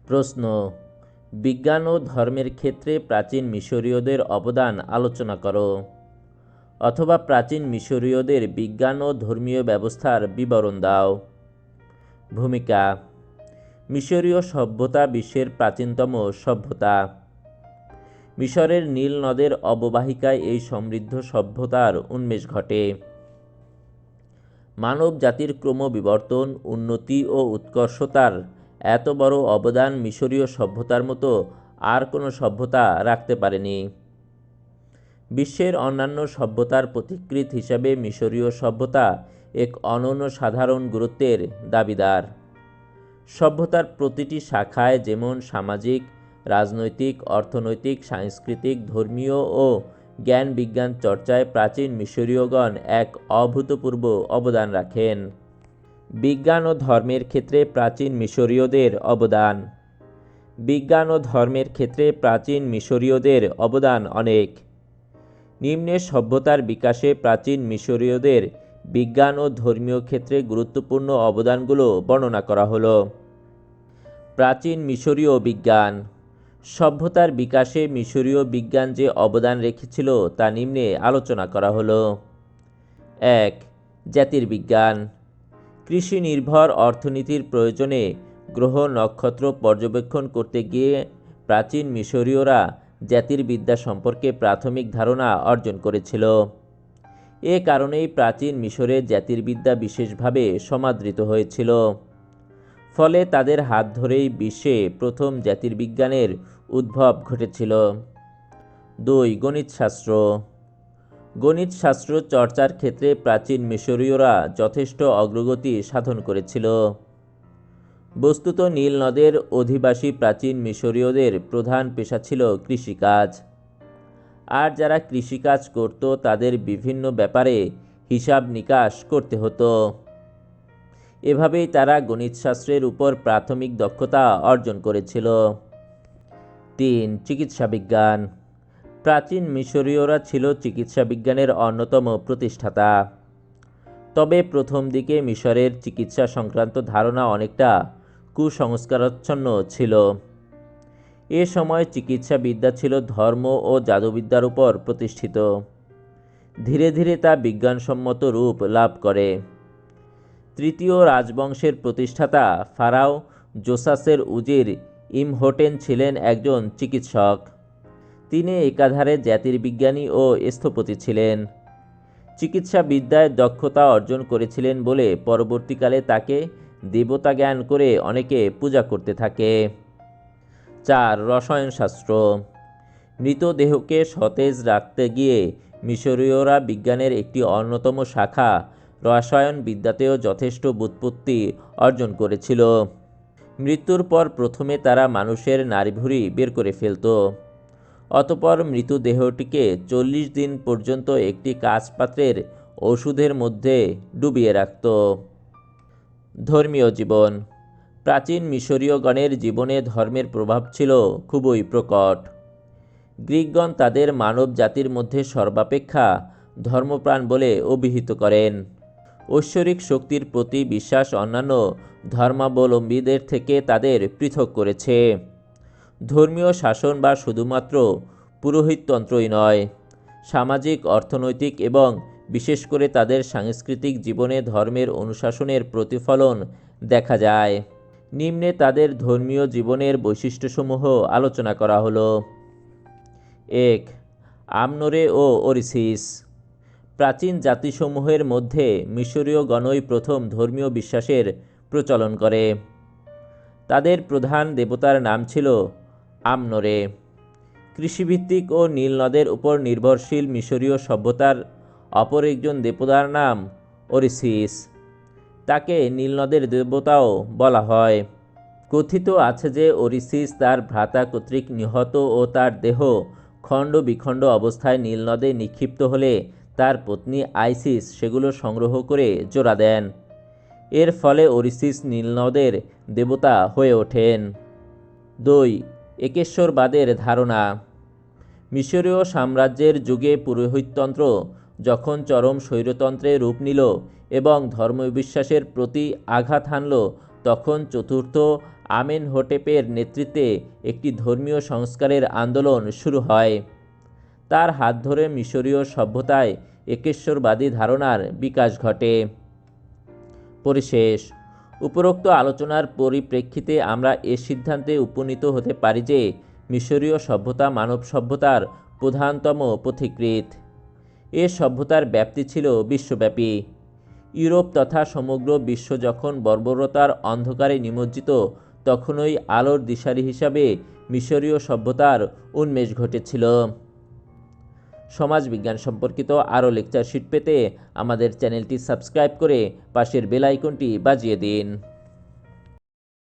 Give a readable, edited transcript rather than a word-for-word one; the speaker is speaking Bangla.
প্রশ্ন, বিজ্ঞান ও ধর্মের ক্ষেত্রে প্রাচীন মিশরীয়দের অবদান আলোচনা করো। অথবা প্রাচীন মিশরীয়দের বিজ্ঞান ও ধর্মীয় ব্যবস্থার বিবরণ দাও। ভূমিকা: মিশরীয় সভ্যতা বিশ্বের প্রাচীনতম সভ্যতা। মিশরের নীল নদের অববাহিকায় এই সমৃদ্ধ সভ্যতার উন্মেষ ঘটে। মানব জাতির ক্রমবিবর্তন, উন্নতি ও উৎকর্ষতার এত বড় অবদান মিশরীয় সভ্যতার মতো আর কোনো সভ্যতা রাখতে পারেনি। বিশ্বের অন্যান্য সভ্যতার পথিকৃৎ হিসাবে মিশরীয় সভ্যতা এক অনন্য সাধারণ গুরুত্বের দাবিদার। সভ্যতার প্রতিটি শাখায়, যেমন সামাজিক, রাজনৈতিক, অর্থনৈতিক, সাংস্কৃতিক, ধর্মীয় ও জ্ঞান বিজ্ঞান চর্চায় প্রাচীন মিশরীয়গণ এক অভূতপূর্ব অবদান রাখেন। বিজ্ঞান ও ধর্মের ক্ষেত্রে প্রাচীন মিশরীয়দের অবদান। বিজ্ঞান ও ধর্মের ক্ষেত্রে প্রাচীন মিশরীয়দের অবদান অনেক। নিম্নে সভ্যতার বিকাশে প্রাচীন মিশরীয়দের বিজ্ঞান ও ধর্মীয় ক্ষেত্রে গুরুত্বপূর্ণ অবদানগুলো বর্ণনা করা হলো। প্রাচীন মিশরীয় বিজ্ঞান। সভ্যতার বিকাশে মিশরীয় বিজ্ঞান যে অবদান রেখেছিল তা নিম্নে আলোচনা করা হলো। ১. জ্যোতির্বিজ্ঞান। কৃষি নির্ভর অর্থনীতির প্রয়োজনে গ্রহ নক্ষত্র পর্যবেক্ষণ করতে গিয়ে প্রাচীন মিশরীয়রা জ্যোতির্বিদ্যা সম্পর্কে প্রাথমিক ধারণা অর্জন করেছিল। এ কারণেই প্রাচীন মিশরে জ্যোতির্বিদ্যা বিশেষভাবে সমাদৃত হয়েছিল। ফলে তাদের হাত ধরেই বিশ্বে প্রথম জ্যোতির্বিজ্ঞানের উদ্ভব ঘটেছিল। ২. গণিতশাস্ত্র। গণিতশাস্ত্র চর্চার ক্ষেত্রে প্রাচীন মিশরীয়রা যথেষ্ট অগ্রগতি সাধন করেছিল। বস্তুত নীল নদের অধিবাসী প্রাচীন মিশরীয়দের প্রধান পেশা ছিল কৃষিকাজ। আর যারা কৃষিকাজ করত তাদের বিভিন্ন ব্যাপারে হিসাব নিকাশ করতে হতো। এভাবেই তারা গণিতশাস্ত্রের উপর প্রাথমিক দক্ষতা অর্জন করেছিল। ৩. চিকিৎসা বিজ্ঞান। প্রাচীন মিশরীয়রা ছিল চিকিৎসা বিজ্ঞানের অন্যতম প্রতিষ্ঠাতা। তবে প্রথম দিকে মিশরের চিকিৎসা সংক্রান্ত ধারণা অনেকটা কুসংস্কারাচ্ছন্ন ছিল। এ সময় চিকিৎসা বিদ্যা ছিল ধর্ম ও জাদুবিদ্যার উপর প্রতিষ্ঠিত। ধীরে ধীরে তা বিজ্ঞানসম্মত রূপ লাভ করে। তৃতীয় রাজবংশের প্রতিষ্ঠাতা ফারাও জোসাসের উজির ইমহোটেন ছিলেন একজন চিকিৎসক। তিনি একাধারে জ্যোতির্বিজ্ঞানী ও স্থপতি ছিলেন। চিকিৎসা বিদ্যায় দক্ষতা অর্জন করেছিলেন বলে পরবর্তীকালে তাকে দেবতা জ্ঞান করে অনেকে পূজা করতে থাকে। ৪. রসায়নশাস্ত্র। মৃতদেহকে সতেজ রাখতে গিয়ে মিশরীয়রা বিজ্ঞানের একটি অন্যতম শাখা রসায়ন বিদ্যাতেও যথেষ্ট ব্যুৎপত্তি অর্জন করেছিল। মৃত্যুর পর প্রথমে তারা মানুষের নাড়িভুঁড়ি বের করে ফেলত। অতঃপর মৃতদেহটিকে ৪০ দিন পর্যন্ত একটি কাঁচ পাত্রের ওষুধের মধ্যে ডুবিয়ে রাখত। ধর্মীয় জীবন। প্রাচীন মিশরীয়গণের জীবনে ধর্মের প্রভাব ছিল খুবই প্রকট। গ্রীকগণ তাদের মানব জাতির মধ্যে সর্বাপেক্ষা ধর্মপ্রাণ বলে অভিহিত করেন। ঐশ্বরিক শক্তির প্রতি বিশ্বাস অন্যান্য ধর্মাবলম্বীদের থেকে তাদের পৃথক করেছে। ধর্মীয় শাসন বা শুধুমাত্র পুরোহিততন্ত্রই নয়, সামাজিক, অর্থনৈতিক এবং বিশেষ করে তাদের সাংস্কৃতিক জীবনে ধর্মের অনুশাসনের প্রতিফলন দেখা যায়। নিম্নে তাদের ধর্মীয় জীবনের বৈশিষ্ট্যসমূহ আলোচনা করা হলো। ১. আমনোরে ও ওরিসিস। প্রাচীন জাতিসমূহের মধ্যে মিশরীয়গণই প্রথম ধর্মীয় বিশ্বাসের প্রচলন করে। তাদের প্রধান দেবতার নাম ছিল আমনোরে। কৃষিভিত্তিক ও নীল নদের উপর নির্ভরশীল মিশরীয় সভ্যতার অপর একজন দেবতার নাম ওরিসিস। তাকে নীল নদের দেবতাও বলা হয়। কথিত আছে যে ওরিসিস তার ভ্রাতা কর্তৃক নিহত ও তার দেহ খণ্ড বিখণ্ড অবস্থায় নীল নদে নিক্ষিপ্ত হলে তার পত্নী আইসিস সেগুলো সংগ্রহ করে জোড়া দেন। এর ফলে ওরিসিস নীল নদের দেবতা হয়ে ওঠেন। ২. একেশ্বরবাদের ধারণা। মিশরীয় সাম্রাজ্যের যুগে পুরোহিততন্ত্র যখন চরম স্বৈরতন্ত্রে রূপ নিল এবং ধর্মবিশ্বাসের প্রতি আঘাত হানল, তখন চতুর্থ আমেনহোটেপের নেতৃত্বে একটি ধর্মীয় সংস্কারের আন্দোলন শুরু হয়। তার হাত ধরে মিশরীয় সভ্যতায় একেশ্বরবাদী ধারণার বিকাশ ঘটে। পরিশেষ, উপরোক্ত আলোচনার পরিপ্রেক্ষিতে আমরা এ সিদ্ধান্তে উপনীত হতে পারি যে মিশরীয় সভ্যতা মানব সভ্যতার প্রধানতম পথিকৃৎ। এ সভ্যতার ব্যাপ্তি ছিল বিশ্বব্যাপী। ইউরোপ তথা সমগ্র বিশ্ব যখন বর্বরতার অন্ধকারে নিমজ্জিত, তখনই আলোর দিশারি হিসাবে মিশরীয় সভ্যতার উন্মেষ ঘটেছিল। সমাজবিজ্ঞান সম্পর্কিত আরও লেকচার শিট পেতে আমাদের চ্যানেলটি সাবস্ক্রাইব করে পাশের বেল আইকনটি বাজিয়ে দিন।